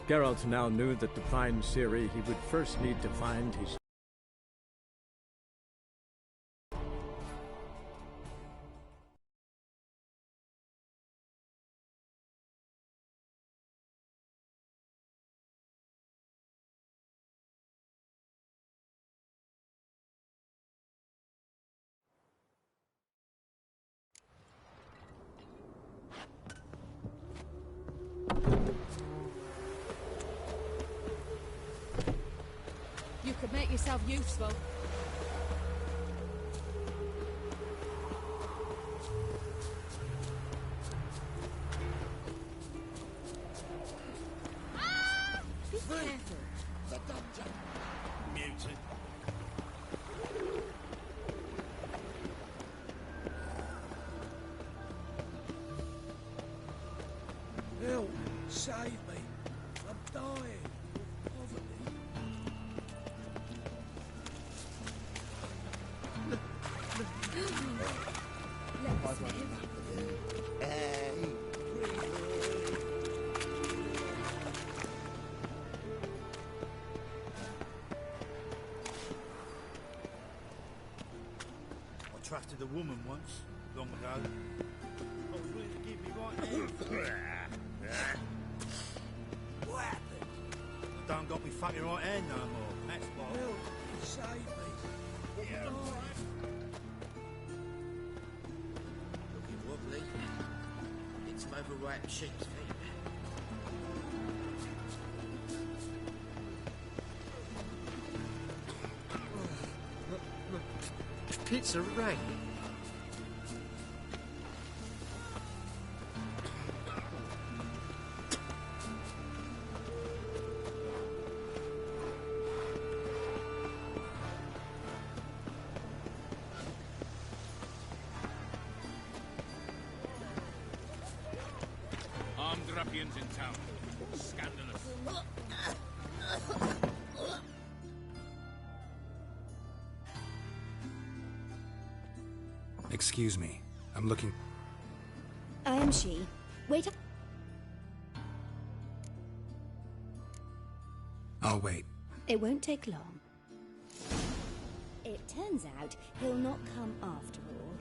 Geralt now knew that to find Ciri, he would first need to find his... You could make yourself useful. Be careful. The dungeon. Mutant. Help! Save me! I'm dying of poverty. I trusted a woman once, long ago. I was willing to give me right hand. What happened? I don't got me fucking right hand no more. That's why. Help! Save me! I'm dying. Looking wobbly. Need some overripe sheep's feet. Pizza rain. Armed ruffians in town. Scandalous. Excuse me. I'm looking... I am she. Wait up. I'll wait. It won't take long. It turns out he'll not come after all.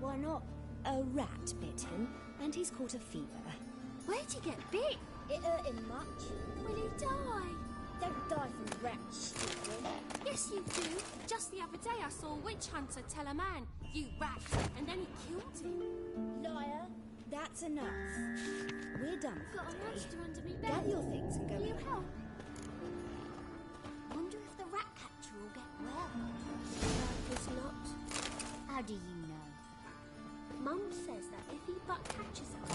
Why not? A rat bit him, and he's caught a fever. Where'd he get bit? It hurt him much. Will he die? Don't die from rats, stupid. Yes, you do. Just the other day I saw a witch hunter tell a man, "You rat," and then he killed him. Liar, that's enough. We're done for Got a today. monster under me bed. Gather your things and go Will you home. help? Wonder if the rat catcher will get well. His lot. How do you know? Mum says that if he but catches us,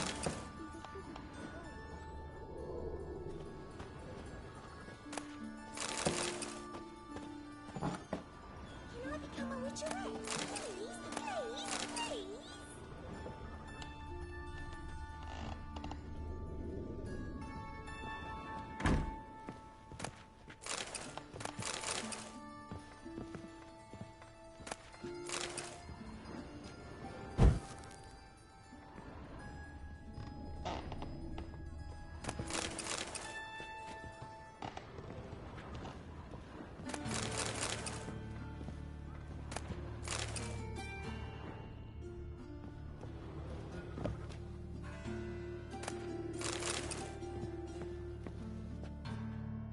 can I become a witcherette? Please, please, please.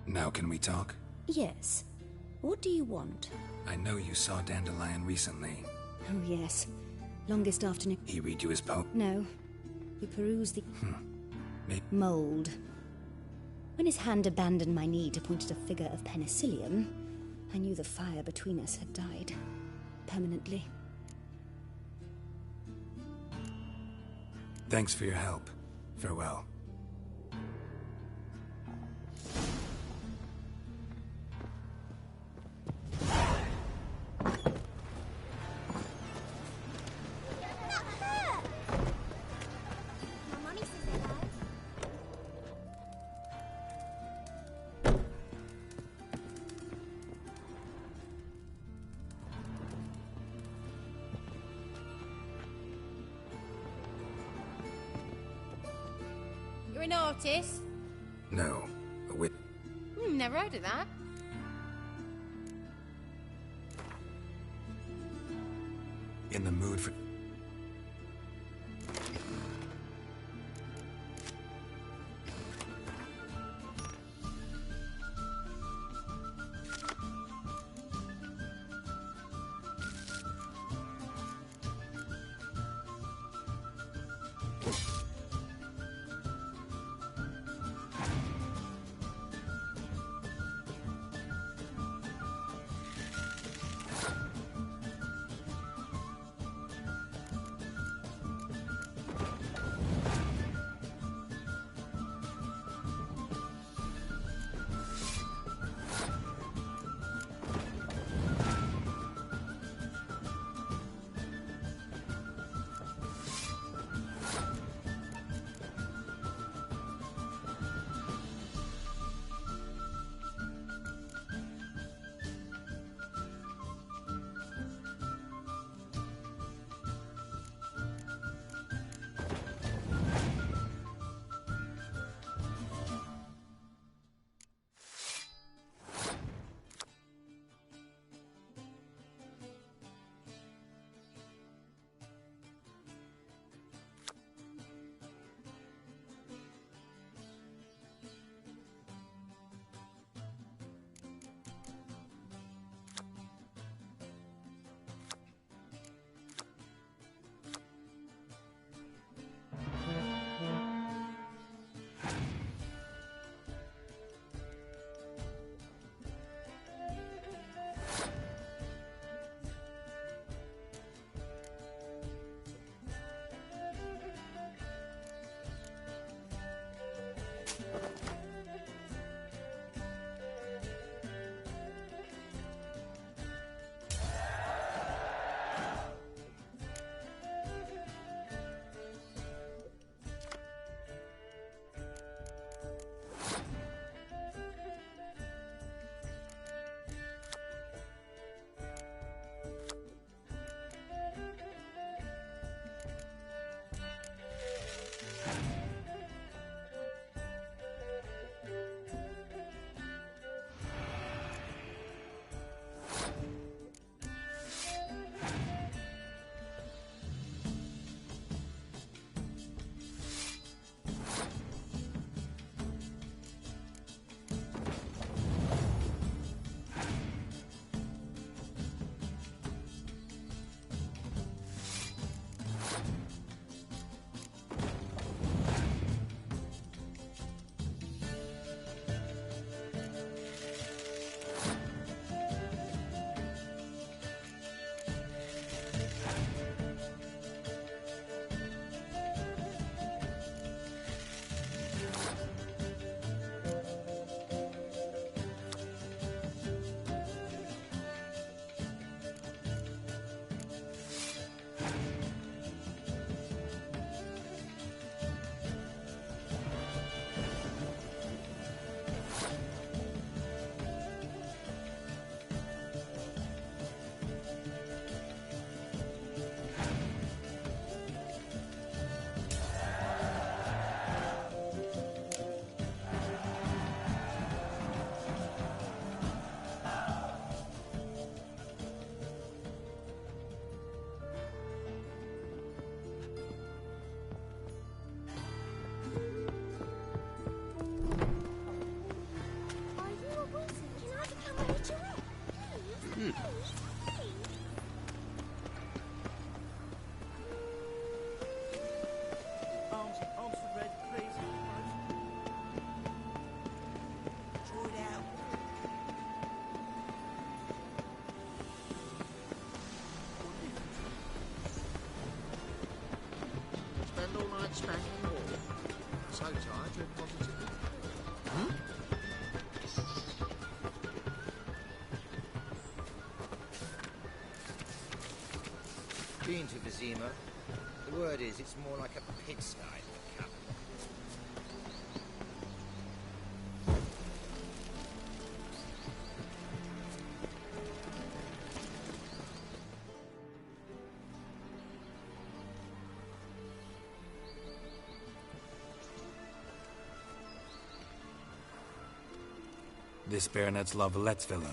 Now can we talk? Yes. What do you want? I know you saw Dandelion recently. Oh, yes. Longest afternoon. He read you his poem? No. We perused the... Maybe... mould. When his hand abandoned my knee to point at a figure of penicillium, I knew the fire between us had died. Permanently. Thanks for your help. Farewell. You're an artist? No, a With Never heard of that. in the mood for. Arms for red, please. Draw it out. Spend all night spanking wall. So tired, drink positively. Been to Vizima. The word is, it's more like a pigsty than a cabin. This Baronet's Lavallette's villa.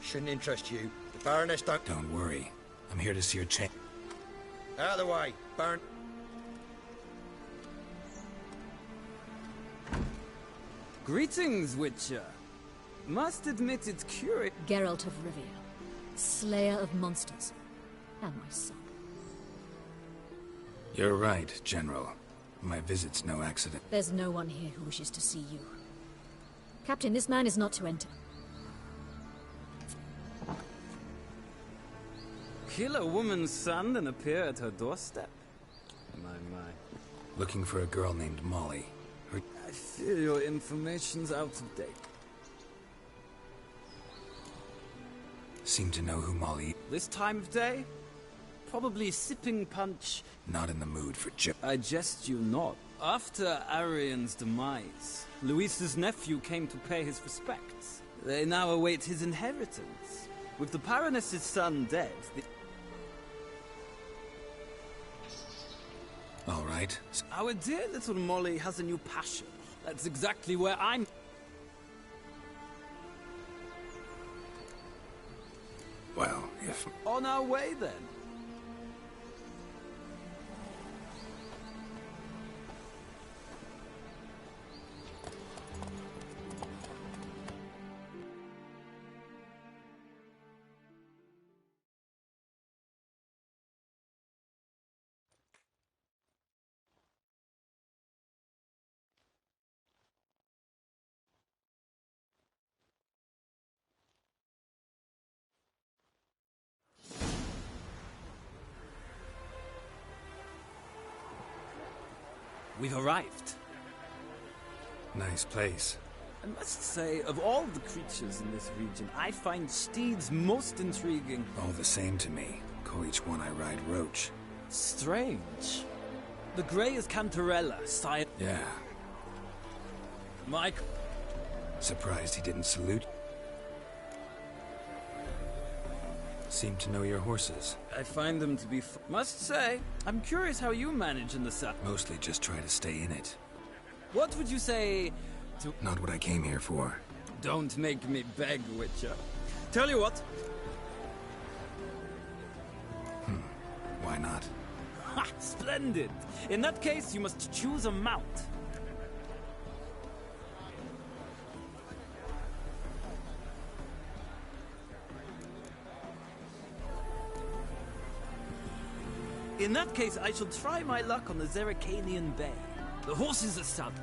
Shouldn't interest you. The Baroness don't... Don't worry. I'm here to see your chain. Out of the way, Baron... Greetings, Witcher. Must admit it's curious. Geralt of Rivia, slayer of monsters, and my son. You're right, General. My visit's no accident. There's no one here who wishes to see you. Captain, this man is not to enter. Kill a woman's son and appear at her doorstep? My. Looking for a girl named Molly. I fear your information's out of date. Seem to know who Molly... This time of day? Probably sipping punch. Not in the mood for I jest you not. After Arian's demise, Luis's nephew came to pay his respects. They now await his inheritance. With the Baroness's son dead, All right. Our dear little Molly has a new passion. That's exactly where I'm... Well, if... On our way, then. We've arrived. Nice place. I must say, of all the creatures in this region, I find steeds most intriguing. All the same to me. Call each one I ride Roach. Strange. The grey is Cantarella, sire... Yeah. Mike... Surprised he didn't salute. Seem to know your horses. I find them to be... Must say, I'm curious how you manage in the sun. Mostly just try to stay in it. What would you say to... Not what I came here for. Don't make me beg, Witcher. Tell you what. Why not? Ha! Splendid! In that case, you must choose a mount. In that case, I shall try my luck on the Zeracanian Bay. The horses are saddled.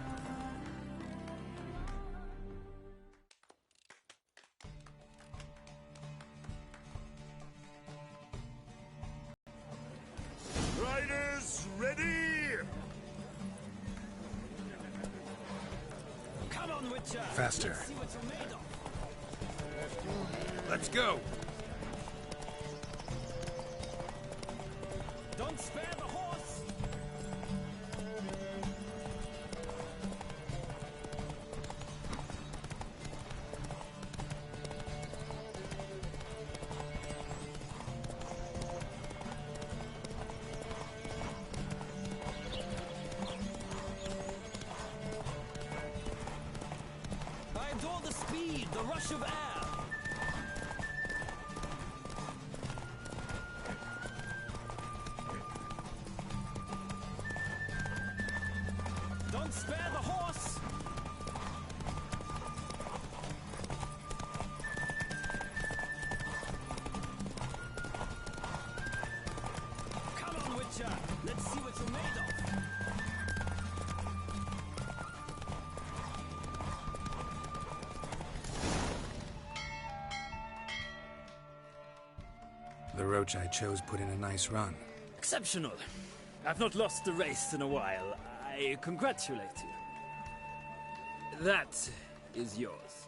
Riders, ready! Come on, Witcher! Faster. Let's see what you're made of. Let's go! Don't spare the horse! I adore the speed, the rush of air. Don't spare the horse! Come on, Witcher! Let's see what you're made of! The Roach I chose put in a nice run. Exceptional. I've not lost a race in a while. I congratulate you. That is yours.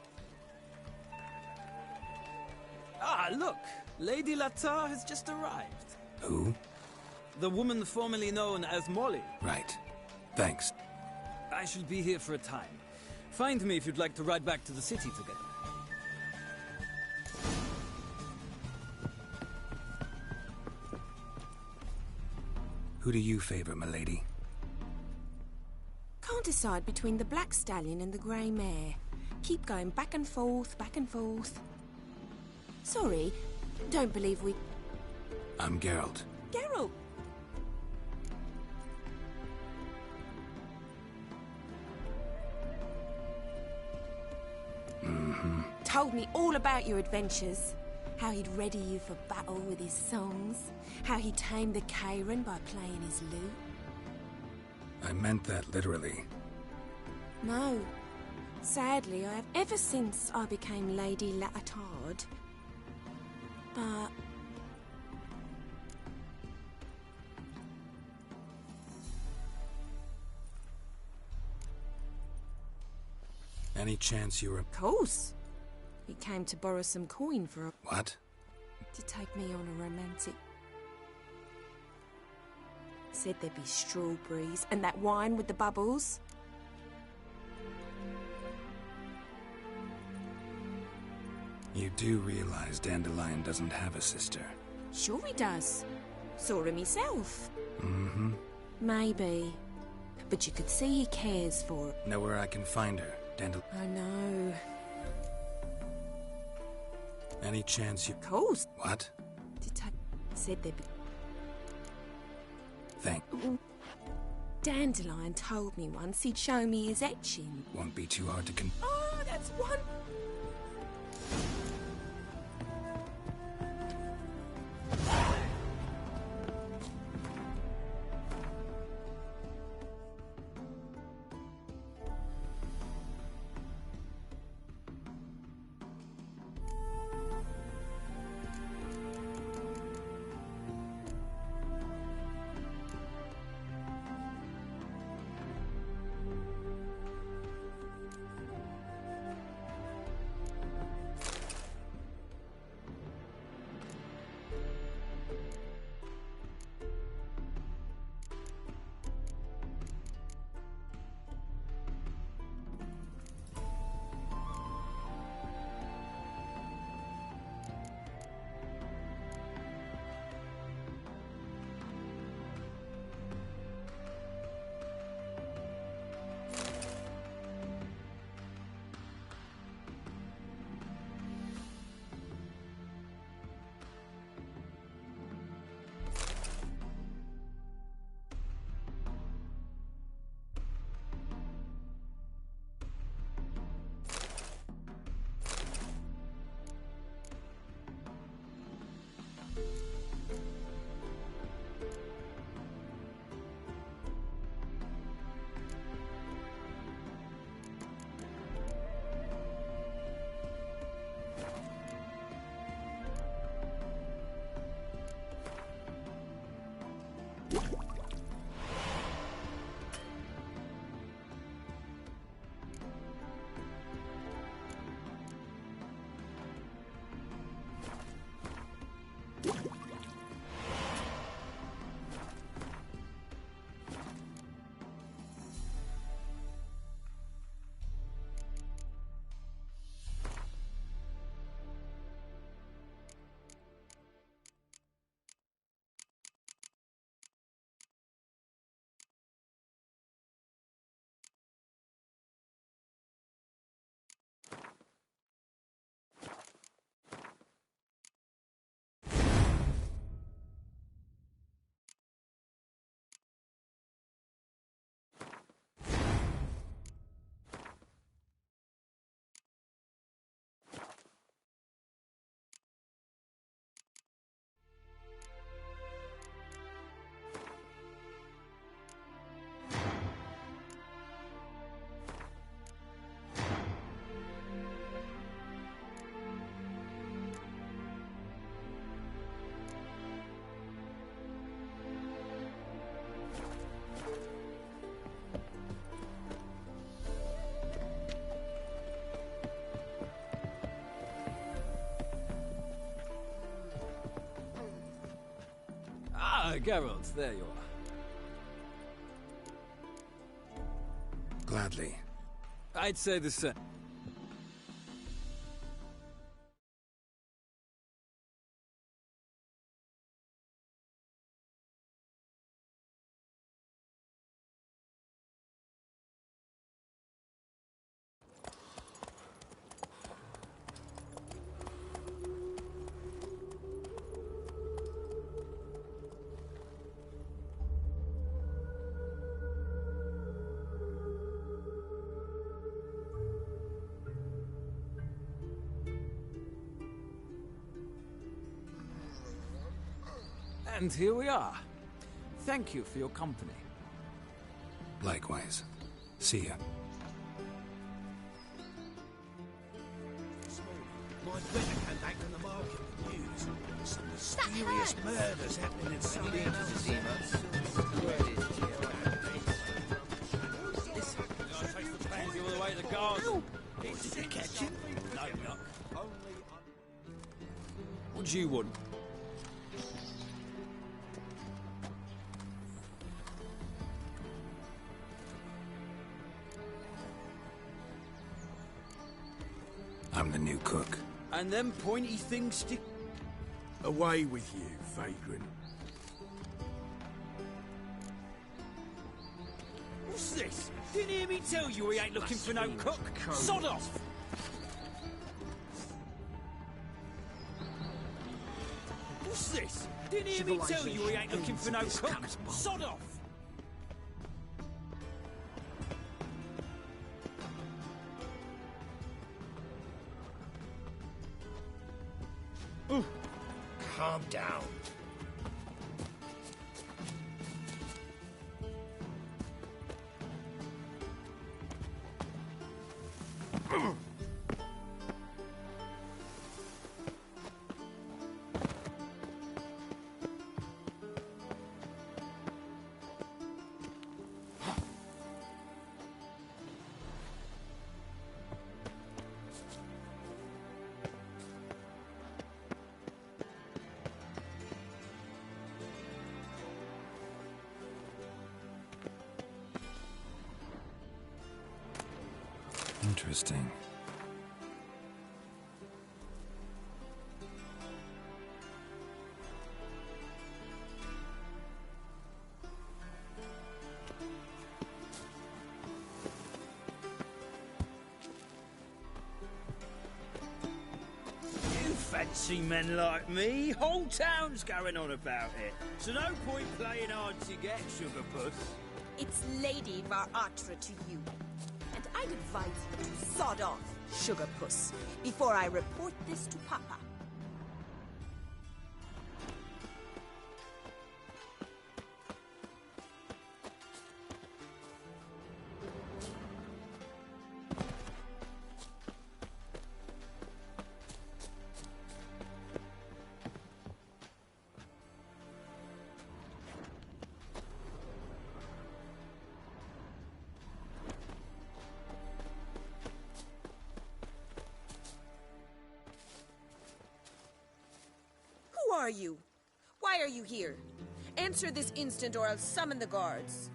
Ah, look! Lady Latar has just arrived. Who? The woman formerly known as Molly. Right. Thanks. I shall be here for a time. Find me if you'd like to ride back to the city together. Who do you favor, milady? Can't decide between the black stallion and the grey mare. keep going back and forth, back and forth. Sorry, don't believe we... I'm Geralt. Geralt! Told me all about your adventures. How he'd ready you for battle with his songs. How he tamed the Karen by playing his lute. I meant that literally. No. Sadly, I have ever since I became Lady Latard. But... Any chance you were... Of course. He came to borrow some coin for a... What? To take me on a romantic... Said there'd be strawberries and that wine with the bubbles. You do realize Dandelion doesn't have a sister? Sure he does. Saw him himself. Mm-hmm. Maybe. But you could see he cares for her. Know where I can find her, Dandelion? I know. Any chance you... Of course. What? Said there'd be... Thank... Dandelion told me once he'd show me his etching. Won't be too hard to Oh, that's one... Geralt, there you are. Gladly. I'd say the same. And here we are. Thank you for your company. Likewise. See ya. My better came back on the market with news. Some mysterious murders happening in some Into Vizima. The word is it's more like a pits. Listen, I take the pansy all the way to the garden. Did you catch him? No luck. What do you want? I'm the new cook. And them pointy things stick... Away with you, vagrant. What's this? Didn't hear me tell you we ain't looking for no cook. Sod off! What's this? Didn't hear me tell you we ain't looking for no cook. Sod off! Calm down. Interesting. You fancy men like me? Whole town's going on about it. So no point playing hard to get, sugar puss. It's Lady Varatra to you. And I'd advise you to sod off, sugar puss, before I report this to Papa. Who are you? Why are you here? Answer this instant or I'll summon the guards.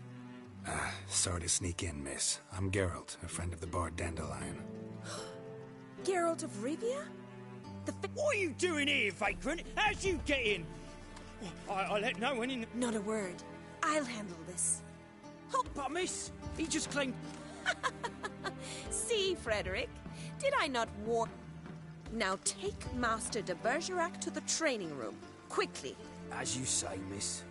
Sorry to sneak in, miss. I'm Geralt, a friend of the bard Dandelion. Geralt of Rivia? What are you doing here, vagrant? How'd you get in? I let no one in. Not a word. I'll handle this. Oh, but miss, he just claimed... See, Frederick, did I not warn... Now take Master de Bergerac to the training room, quickly. As you say, miss.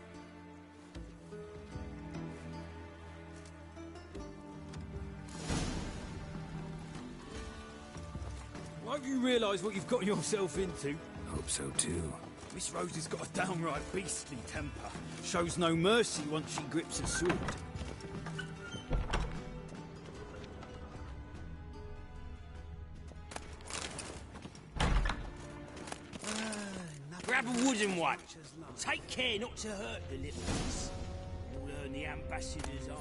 Won't you realise what you've got yourself into? Hope so, too. Miss Rosie's got a downright beastly temper. Shows no mercy once she grips a sword. Grab a wooden one. Take care not to hurt the little miss. You'll earn the ambassador's eye.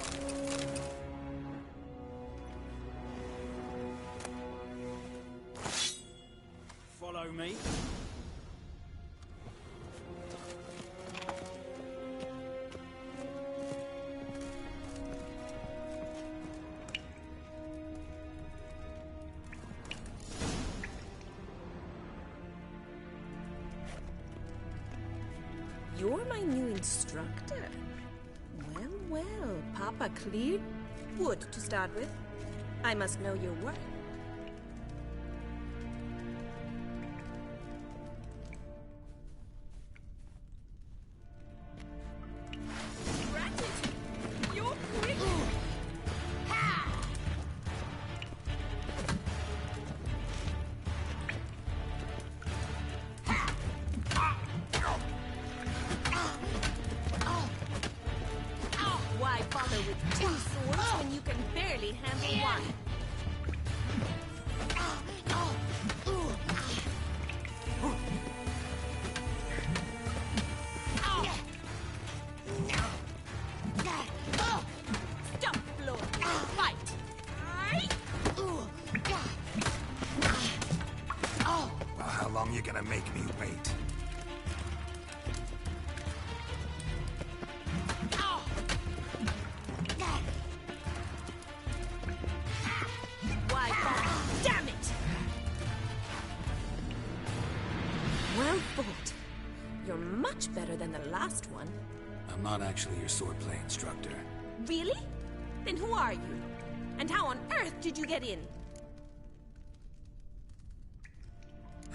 Follow me. You're my new instructor. Well, well, Papa cleared wood to start with. I must know your worth. Ratchet! You're quick! Ha! How long you gonna make me wait? Why, damn it! Well fought. You're much better than the last one. I'm not actually your swordplay instructor. Really? Then who are you? And how on earth did you get in?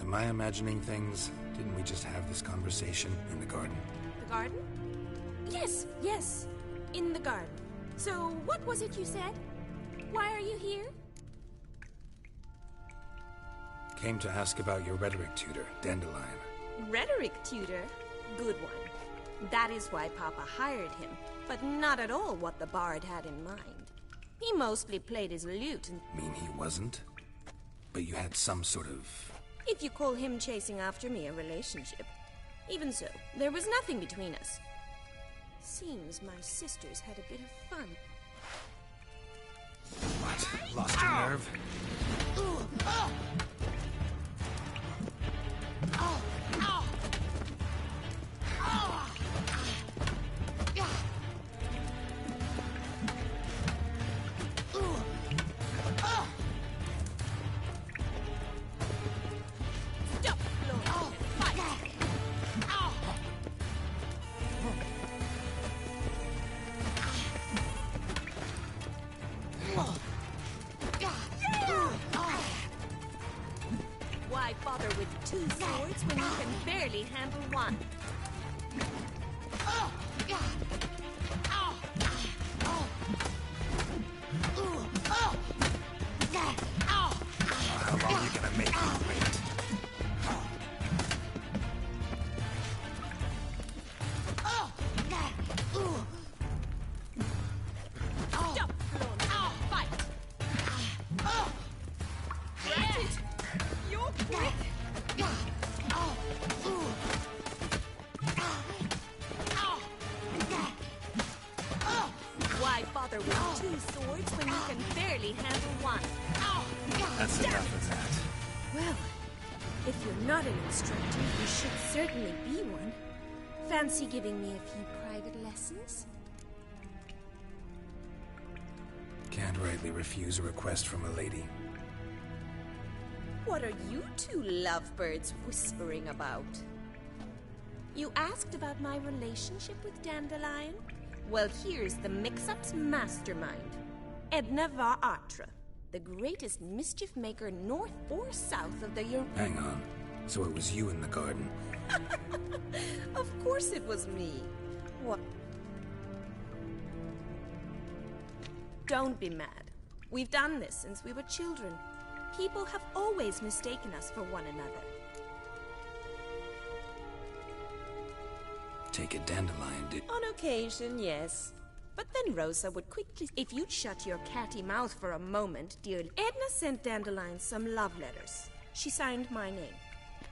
Am I imagining things? Didn't we just have this conversation in the garden? The garden? Yes, yes. In the garden. So, what was it you said? Why are you here? Came to ask about your rhetoric tutor, Dandelion. Rhetoric tutor? Good one. That is why Papa hired him, but not at all what the bard had in mind. He mostly played his lute and... Mean he wasn't? But you had some sort of... If you call him chasing after me a relationship. Even so, there was nothing between us. Seems my sisters had a bit of fun. What? Lost your nerve? Why bother with two swords when you can barely handle one? How long you gonna make me wait? Why bother with two swords when you can barely handle one? That's enough of that. Well, if you're not an instructor, you should certainly be one. Fancy giving me a few private lessons? Can't rightly refuse a request from a lady. What are you two lovebirds whispering about? You asked about my relationship with Dandelion? Well, here's the mix-up's mastermind. Edna Va Atra, the greatest mischief maker north or south of the Hang on. So it was you in the garden? Of course it was me. What? Don't be mad. We've done this since we were children. People have always mistaken us for one another. Take it Dandelion did. On occasion, yes. But then Rosa would quickly... If you'd shut your catty mouth for a moment, dear... Edna sent Dandelion some love letters. She signed my name.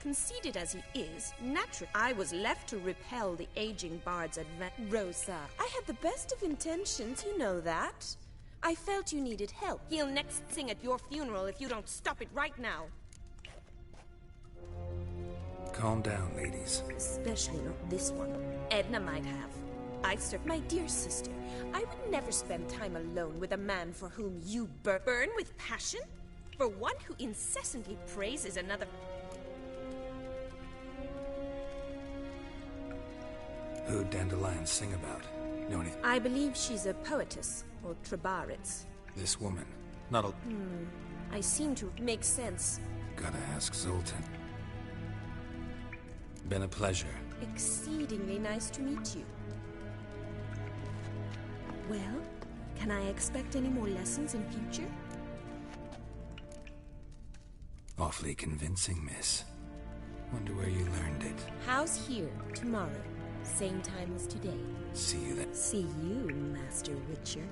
Conceited as he is, naturally, I was left to repel the aging bard's Rosa, I had the best of intentions, you know that. I felt you needed help. He'll next sing at your funeral if you don't stop it right now. Calm down, ladies. Especially not this one. Edna might have. My dear sister, I would never spend time alone with a man for whom you burn with passion? For one who incessantly praises another... Who'd Dandelion sing about? Know anything? I believe she's a poetess, or Trebaritz. This woman. Not a... I seem to make sense. Gotta ask Zoltan. Been a pleasure. Exceedingly nice to meet you. Well, can I expect any more lessons in future? Awfully convincing, miss. Wonder where you learned it. House here, tomorrow. Same time as today. See you then. See you, Master Witcher.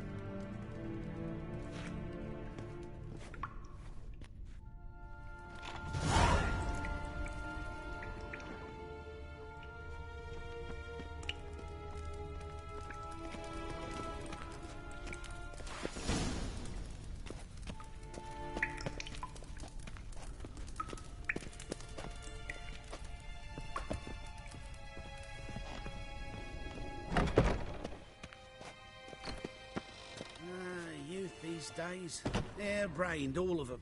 days. Hair-brained, all of them.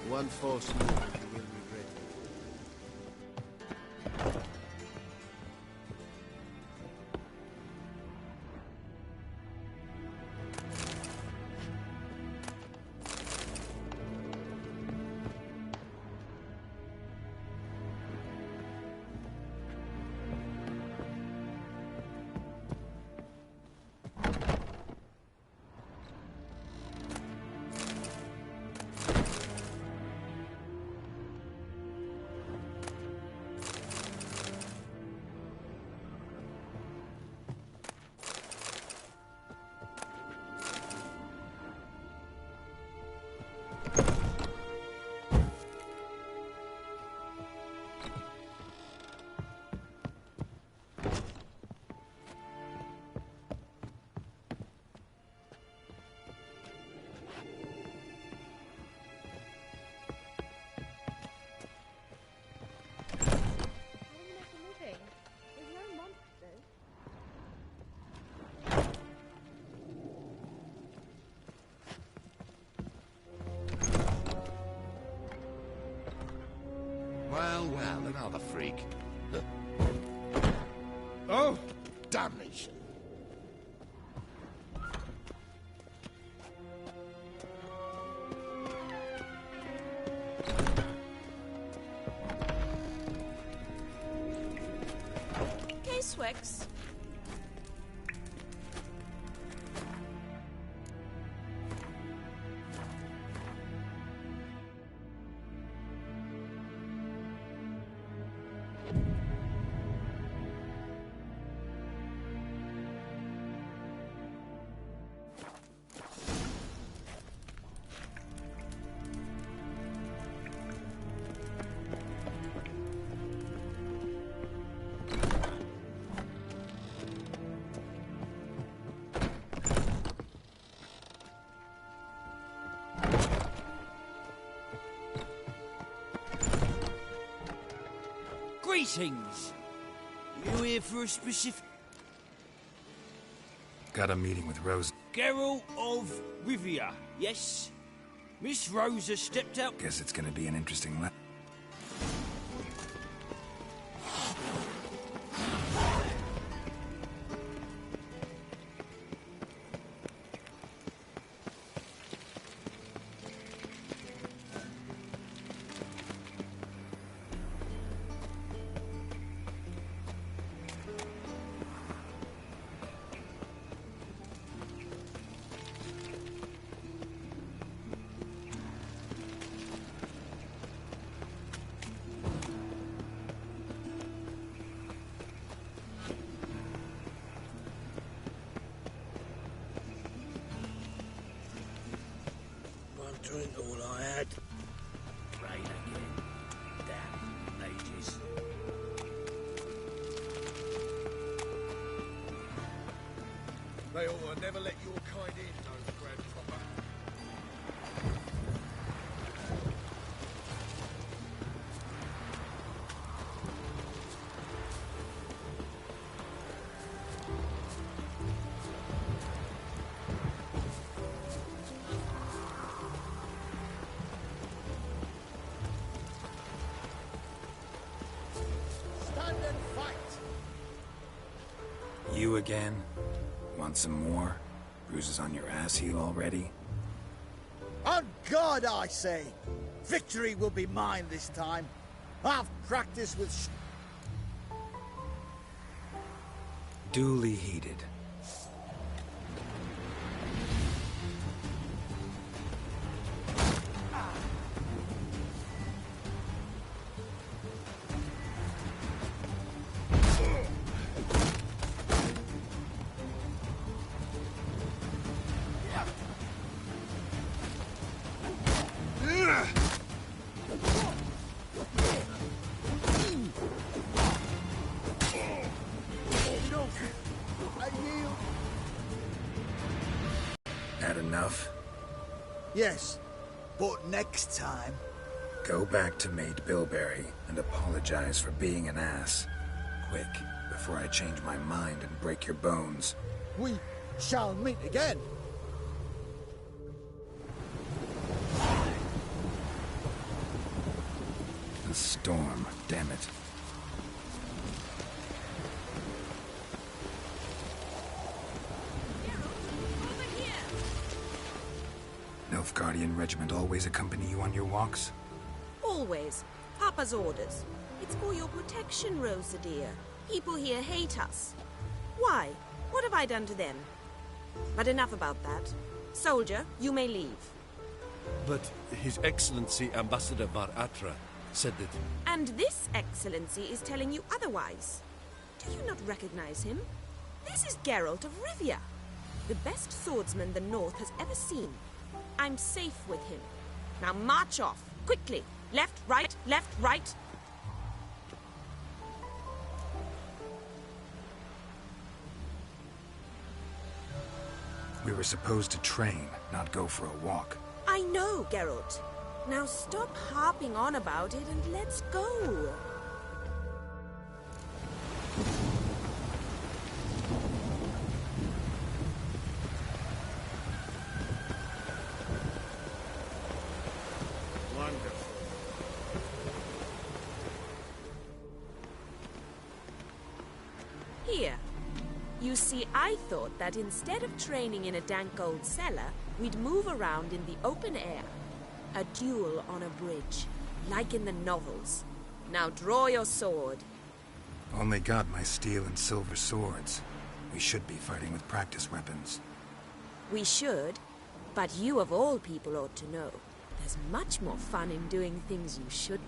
One false move, you will regret it. Well, another freak. Oh! Damnation. Swix. Greetings. You here for a specific... Got a meeting with Rose. Geralt of Rivia, yes? Miss Rosa stepped out... Guess it's gonna be an interesting lesson. drink all I had. Rain again. Damn ages. They ought to never let your kind in, those grandpapa. Stand and fight! You again? Want some more? Bruises on your ass heel already? On God, I say! Victory will be mine this time. I've practiced with Duly heated. Had enough? Yes, but next time... Go back to Maid Bilberry and apologize for being an ass. Quick, before I change my mind and break your bones. We shall meet again. The storm, damn it. Nilfgaardian regiment always accompany you on your walks? Always. Papa's orders. It's for your protection, Rosa dear. People here hate us. Why? What have I done to them? But enough about that. Soldier, you may leave. But His Excellency Ambassador Var Atra said that... And this excellency is telling you otherwise. Do you not recognize him? This is Geralt of Rivia, the best swordsman the North has ever seen. I'm safe with him. Now march off, quickly. Left, right, left, right. We were supposed to train, not go for a walk. I know, Geralt. Now stop harping on about it and let's go. Here. You see, I thought that instead of training in a dank old cellar, we'd move around in the open air. A duel on a bridge, like in the novels. Now draw your sword. Only got my steel and silver swords. We should be fighting with practice weapons. We should, but you of all people ought to know. There's much more fun in doing things you shouldn't.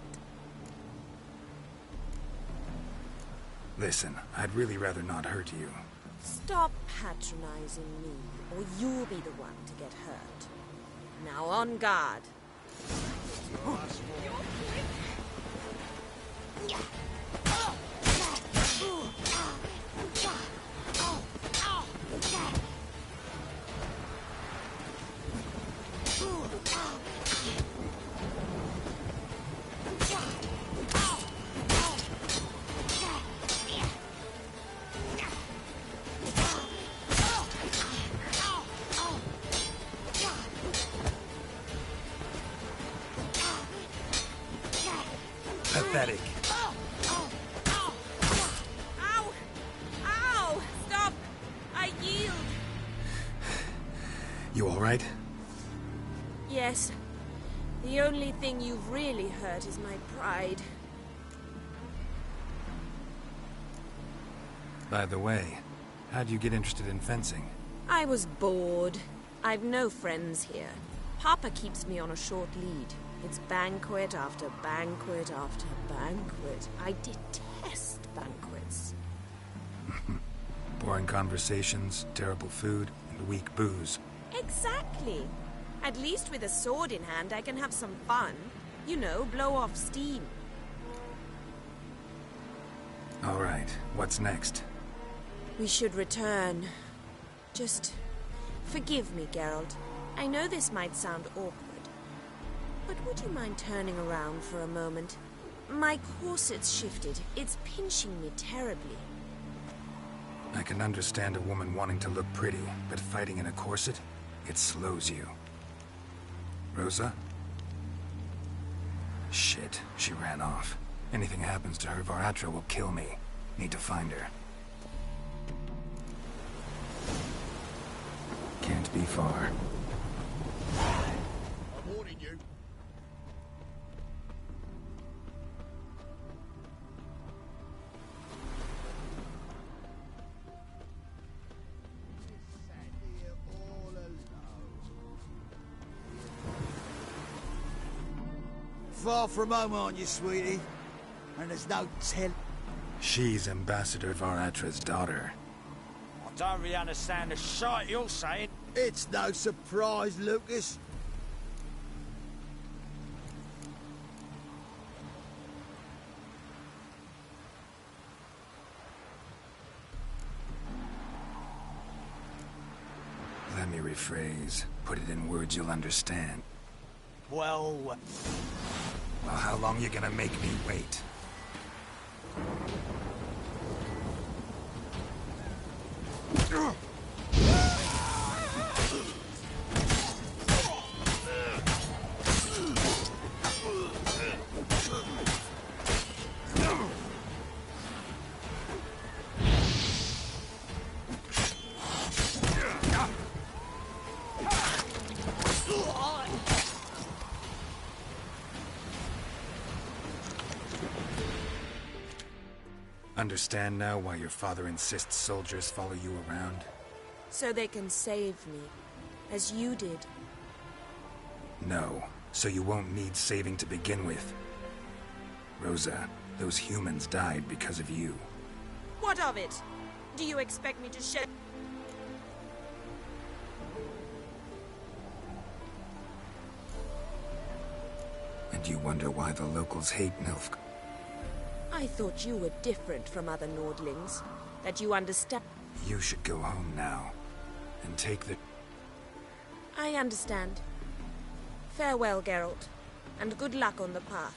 Listen, I'd really rather not hurt you. Stop patronizing me, or you'll be the one to get hurt. Now on guard. Pathetic. Ow! Ow! Stop! I yield! You all right? Yes. The only thing you've really hurt is my pride. By the way, how'd you get interested in fencing? I was bored. I've no friends here. Papa keeps me on a short lead. It's banquet after banquet after banquet. I detest banquets. Boring conversations, terrible food, and weak booze. Exactly. At least with a sword in hand, I can have some fun. You know, blow off steam. All right, what's next? We should return. Just forgive me, Geralt. I know this might sound awkward, but would you mind turning around for a moment? My corset's shifted. It's pinching me terribly. I can understand a woman wanting to look pretty, but fighting in a corset, it slows you. Rosa? Shit, she ran off. Anything happens to her, Varatra will kill me. Need to find her. Can't be far. I'm warning you. Far from home, aren't you, sweetie? And there's no tell. She's Ambassador Varatra's daughter. I don't really understand the shite you're saying. It's no surprise, Lucas. Let me rephrase. Put it in words you'll understand. Well, how long you gonna make me wait? Understand now why your father insists soldiers follow you around? So they can save me, as you did. No, so you won't need saving to begin with. Rosa, those humans died because of you. What of it? Do you expect me to shed... And you wonder why the locals hate Nilfgaard? I thought you were different from other Nordlings. That you understand... You should go home now. And take the... I understand. Farewell, Geralt. And good luck on the path.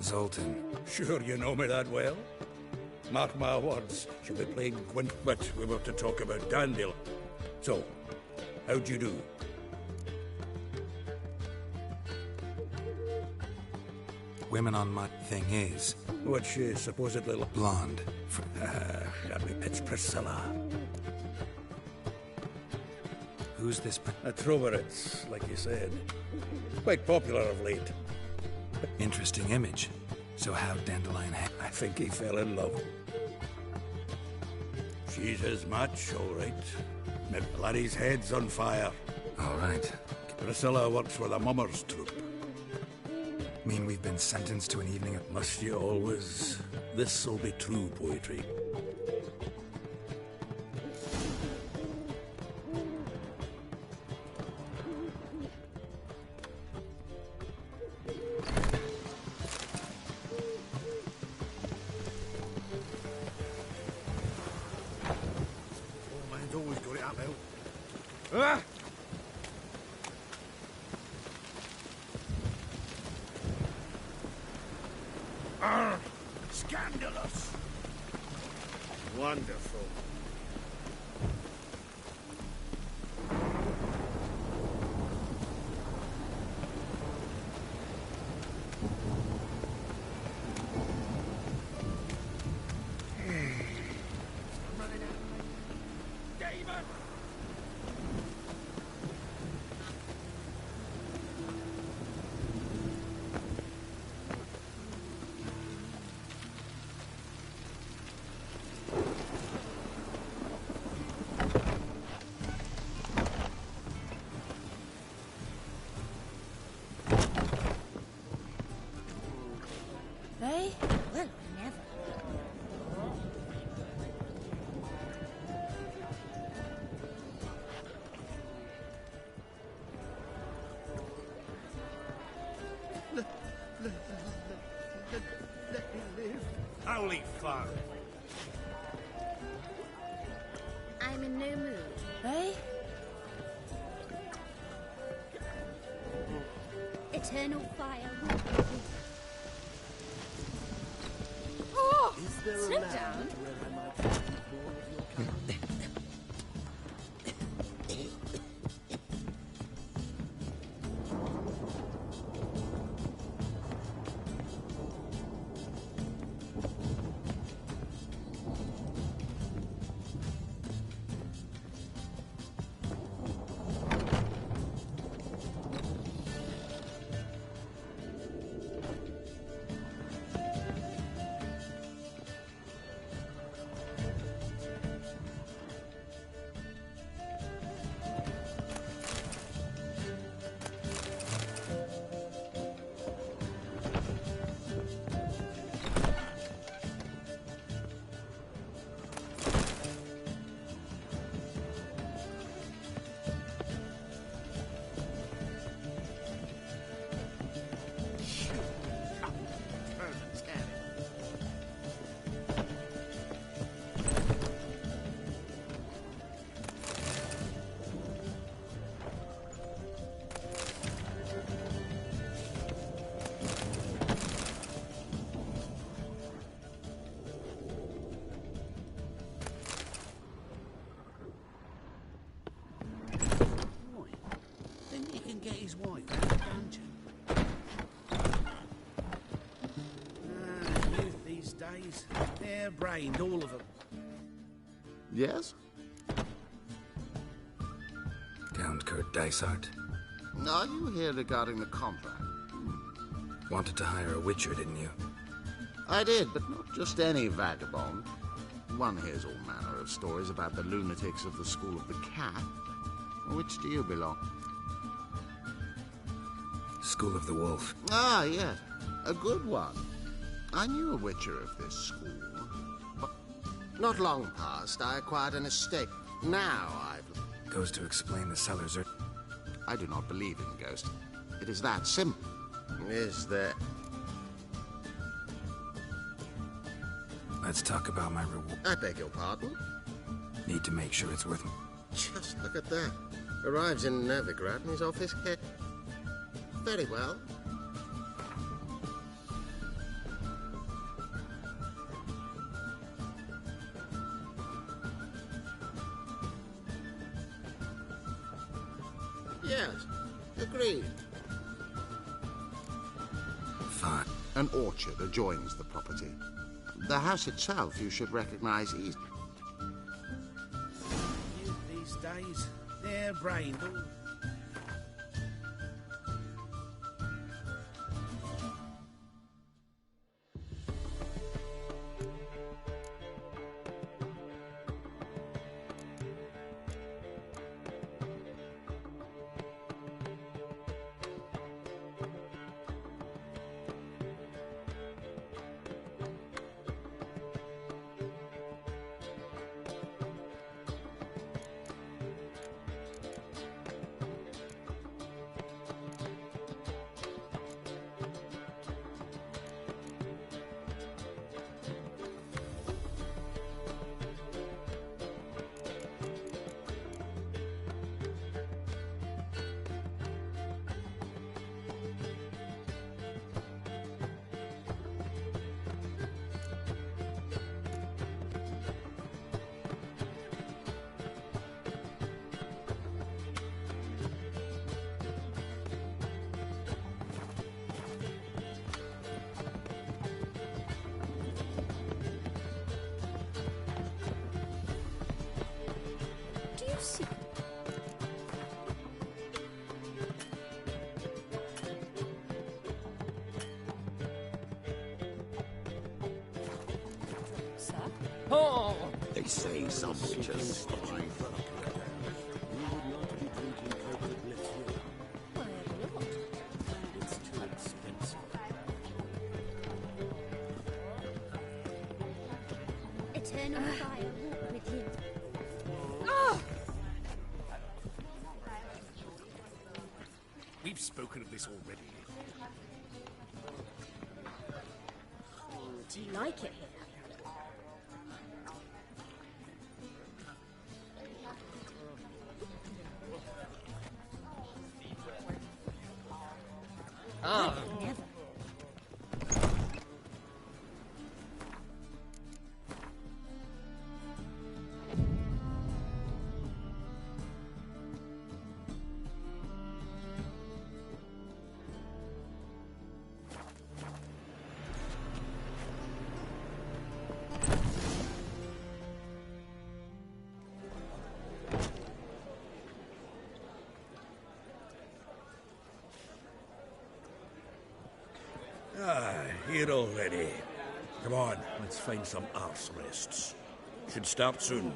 Zoltan. Sure you know me that well? Mark my words, she'll be playing Gwent, but we were to talk about Dandelion. So, how'd you do? Women on my thing is... What's she supposedly... blonde. It's Priscilla. Who's this... A Troveritz, like you said. Quite popular of late. Interesting image. So how Dandelion... I think he fell in love. She's his match, all right. Laddie's head's on fire. All right. Priscilla works for the Mummers troupe. Mean we've been sentenced to an evening of... Must you always? This'll be true poetry. Man's always got it uphill. Ah! Scandalous! Wonderful. Eh? Well, never. Holy fuck! I'm in no mood. Eh? Eternal fire. Oh, Sit down. Then you can get his wife out of the dungeon. Youth these days, hair-brained, all of them. Yes? Count Kurt Dysart. Are you here regarding the contract? Wanted to hire a witcher, didn't you? I did, but not just any vagabond. One hears all manner of stories about the lunatics of the School of the Cat. Which do you belong? School of the Wolf. Ah, yes. A good one. I knew a witcher of this school. But not long past, I acquired an estate. Now I've... Goes to explain the cellars are... I do not believe in ghosts. It is that simple. Is there... Let's talk about my reward. I beg your pardon? Need to make sure it's worth... Just look at that. Arrives in Novigrad and he's off his head. Very well. Yes, agreed. Fine. An orchard adjoins the property. The house itself you should recognize easily. Youth these days, they're brained all. Oh! They say some witches. Eternal fire walk with you. We've spoken of this already. Do you like it here? Ah. Never. Here already. Come on, let's find some arse rests. Should start soon.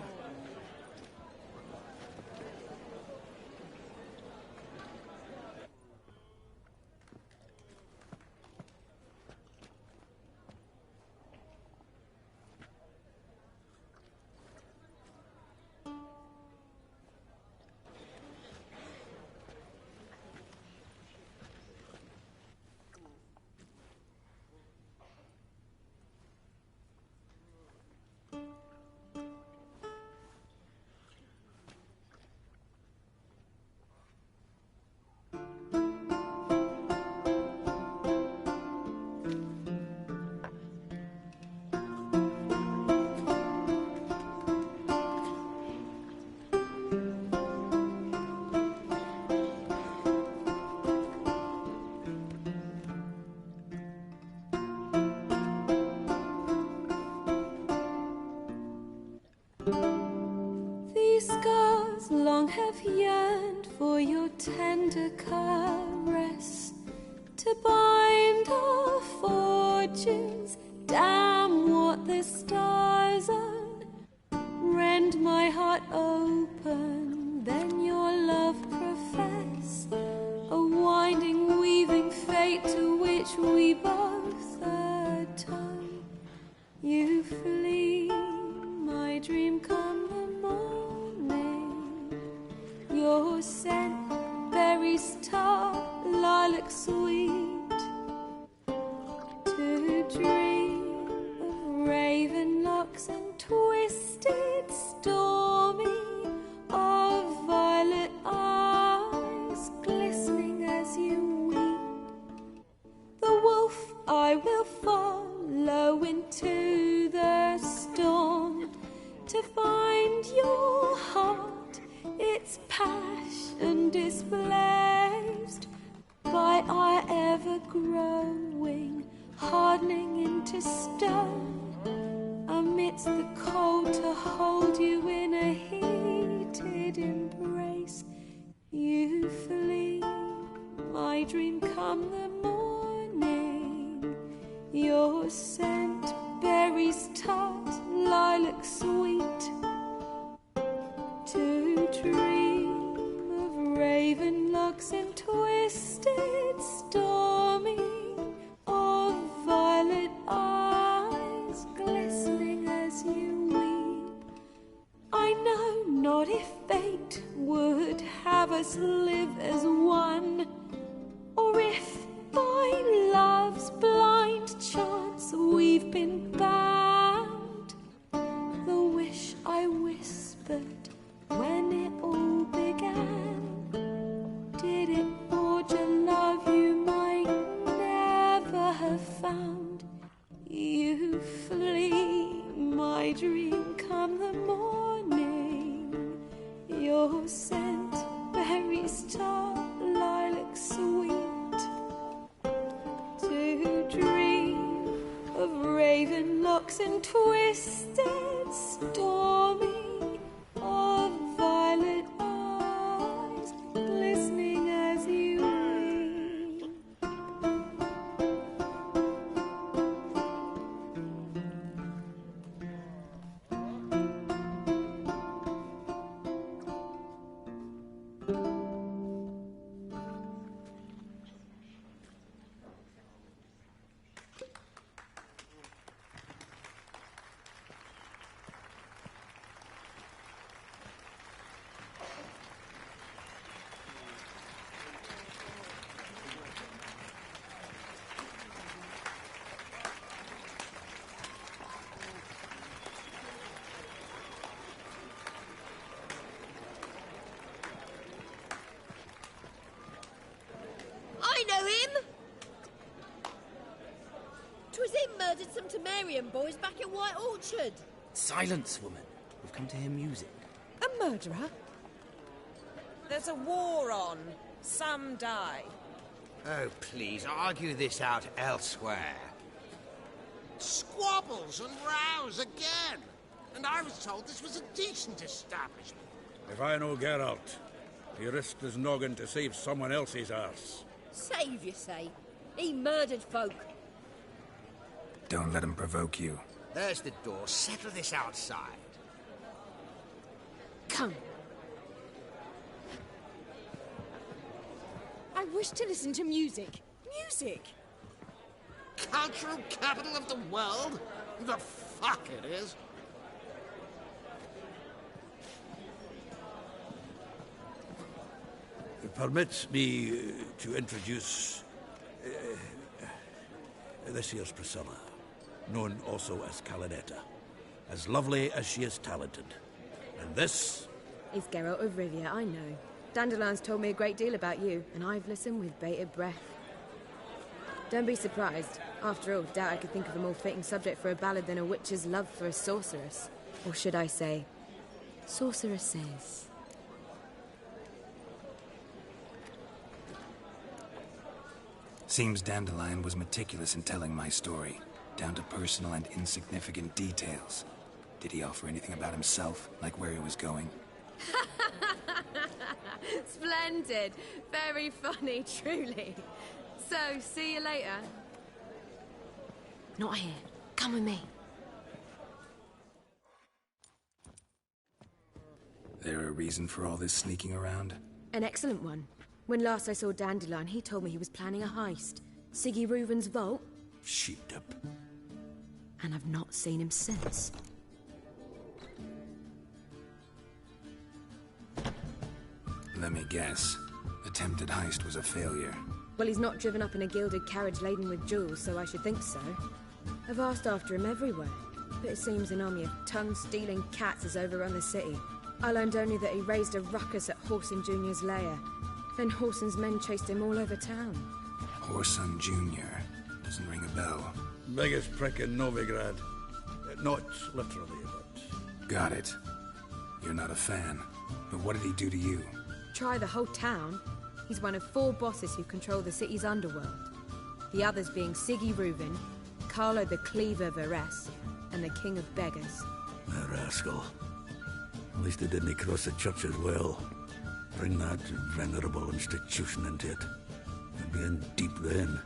These scars long have yearned for your tender caress, to bind our fortunes. Damn what the stars own. Rend my heart open, then your love profess, a winding, weaving fate to which we both atone. You flee, my dream come the morning. Your scent, berries tart, lilac sweet. To dream of raven locks and twisted, stormy, of violet eyes glistening as you weep. The wolf I will follow into the storm, to find your heart, its passion display. growing, hardening into stone. Amidst the cold to hold you in a heated embrace. You flee, my dream come the morning. Your scent, berries tart, lilac sweet. To dream of raven locks and twisted, stormy, of violet eyes glistening as you weep. I know not if fate would have us live as one, or if by love's blind chance we've been bound. The wish I whispered when it all began, did it forge a love you might never have found? You flee, my dream come the morning. Your scent, berries tart, lilac sweet. To dream of raven locks and twisted, stormy, of violet eyes glistening as you weep. I know him! 'Twas him murdered some Temerian boys back at White Orchard. Silence, woman. We've come to hear music. A murderer? There's a war on. Some die. Oh, please, argue this out elsewhere. Squabbles and rows again. And I was told this was a decent establishment. If I know Geralt, he risked his noggin to save someone else's arse. Save, you say? He murdered folk. Don't let him provoke you. There's the door. Settle this outside. Come. I wish to listen to music. Music? Cultural capital of the world? The fuck it is. Permit me to introduce this here's Priscilla, known also as Calinetta, as lovely as she is talented. And this is Geralt of Rivia, I know. Dandelion's told me a great deal about you, and I've listened with bated breath. Don't be surprised. After all, doubt I could think of a more fitting subject for a ballad than a witch's love for a sorceress. Or should I say, sorceresses. Seems Dandelion was meticulous in telling my story, down to personal and insignificant details. Did he offer anything about himself, like where he was going? Splendid. Very funny, truly. So, see you later. Not here. Come with me. There a reason for all this sneaking around? An excellent one. When last I saw Dandelion, he told me he was planning a heist. Siggy Reuven's vault. Sheepdip. And I've not seen him since. Let me guess. Attempted heist was a failure. Well, he's not driven up in a gilded carriage laden with jewels, so I should think so. I've asked after him everywhere, but it seems an army of tongue-stealing cats has overrun the city. I learned only that he raised a ruckus at Whoreson Jr.'s lair. Then Whoreson's men chased him all over town. Whoreson Jr. Doesn't ring a bell. Biggest prick in Novigrad. Not literally, but... Got it. You're not a fan. But what did he do to you? Try the whole town. He's one of 4 bosses who control the city's underworld. The others being Siggy Reuven, Carlo the Cleaver Varese, and the King of Beggars. A rascal. At least they didn't cross the church as well. Bring that venerable institution into it. We'd be in deep then.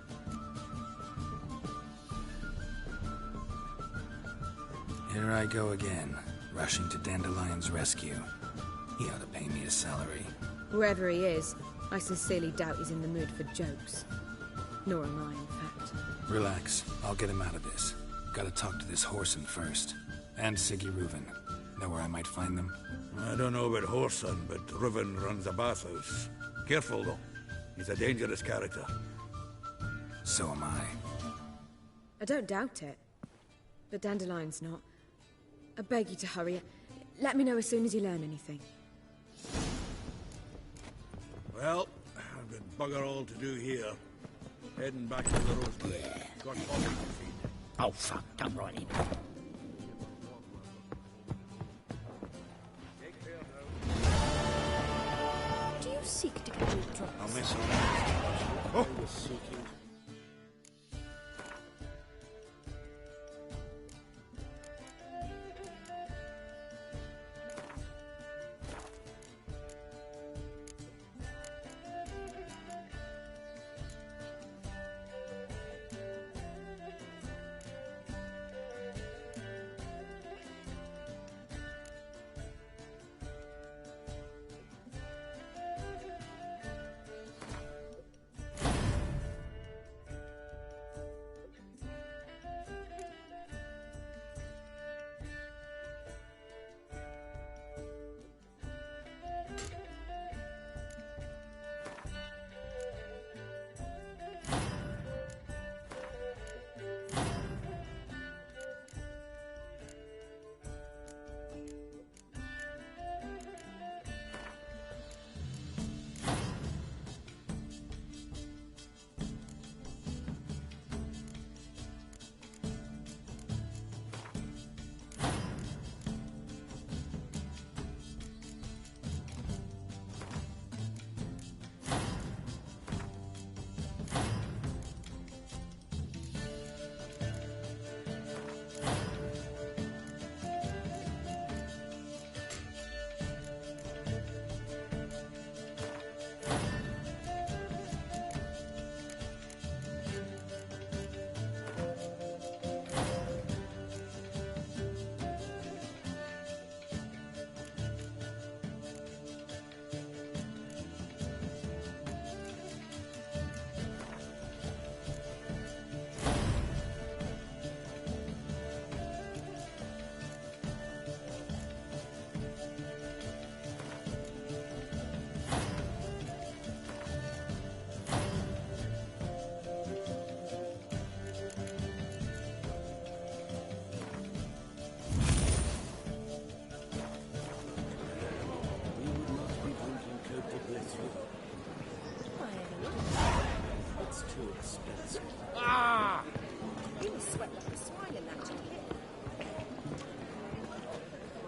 Here I go again, rushing to Dandelion's rescue. He ought to pay me a salary. Wherever he is, I sincerely doubt he's in the mood for jokes. Nor am I, in fact. Relax, I'll get him out of this. Gotta talk to this Whoreson first. And Siggy Reuven. Know where I might find them? I don't know about Whoreson, but Reuven runs a bathhouse. Careful, though. He's a dangerous character. So am I. I don't doubt it. But Dandelion's not. I beg you to hurry. Let me know as soon as you learn anything. Well, I've got bugger all to do here. Heading back to the Rosemary. Got coffee to feed. Oh, fuck. Come right in. Do you seek to get rid of I'll miss I was seeking.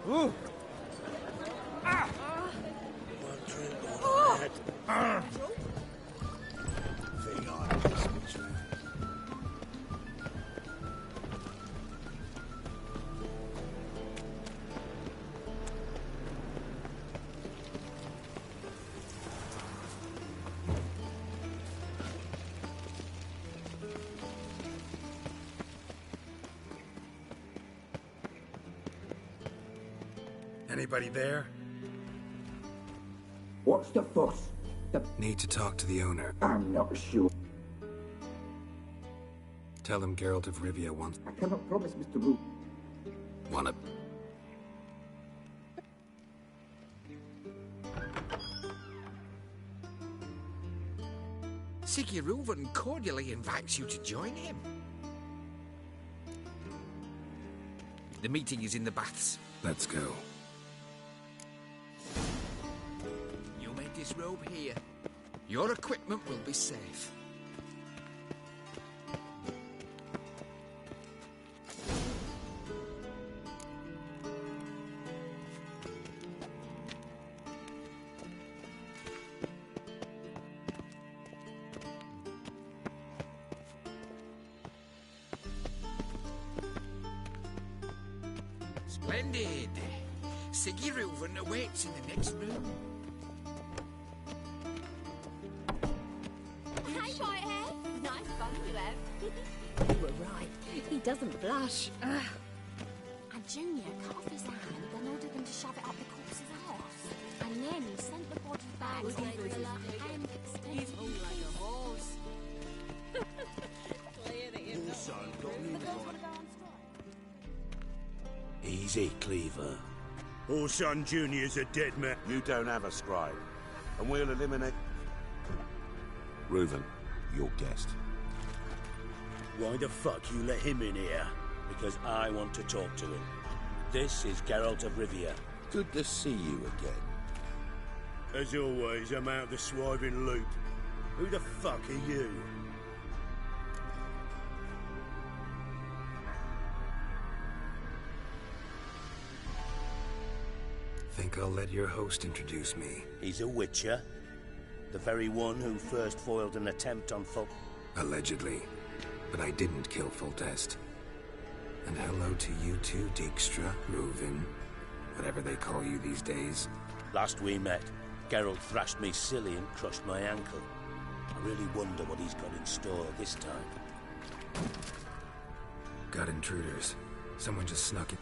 Ooh. Ah. Anybody there? What's the fuss? Need to talk to the owner. I'm not sure. Tell him Geralt of Rivia wants... I cannot promise, Mr. Root. Wanna... Siggy Reuven cordially invites you to join him. The meeting is in the baths. Let's go. You may disrobe here. Your equipment will be safe. Splendid. Siggy Reuven awaits in the next room. Hey, Whitehead. Nice fun you have. You were right. He doesn't blush. Ugh. And Junior cut off his hand and ordered them to shove it up the corpse's arse. And then he sent the body back with regular and extended like a horse. Easy, Cleaver. Orson Jr.'s a dead man. You don't have a scribe, and we'll eliminate... Reuven, your guest. Why the fuck you let him in here? Because I want to talk to him. This is Geralt of Rivia. Good to see you again. As always, I'm out the swiving loop. Who the fuck are you? Think I'll let your host introduce me. He's a witcher. The very one who first foiled an attempt on Allegedly. But I didn't kill Foltest. And hello to you too, Dijkstra, Reuven, whatever they call you these days. Last we met, Geralt thrashed me silly and crushed my ankle. I really wonder what he's got in store this time. Got intruders. Someone just snuck in.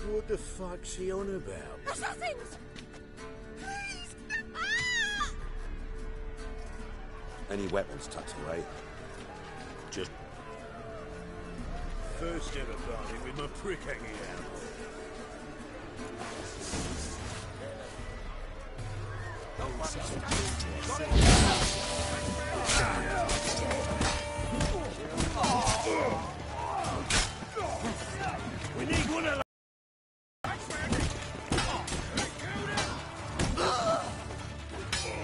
What the fuck's he on about? Assassins! Please! Any weapons tucked away? Just... First ever party with my prick hanging out.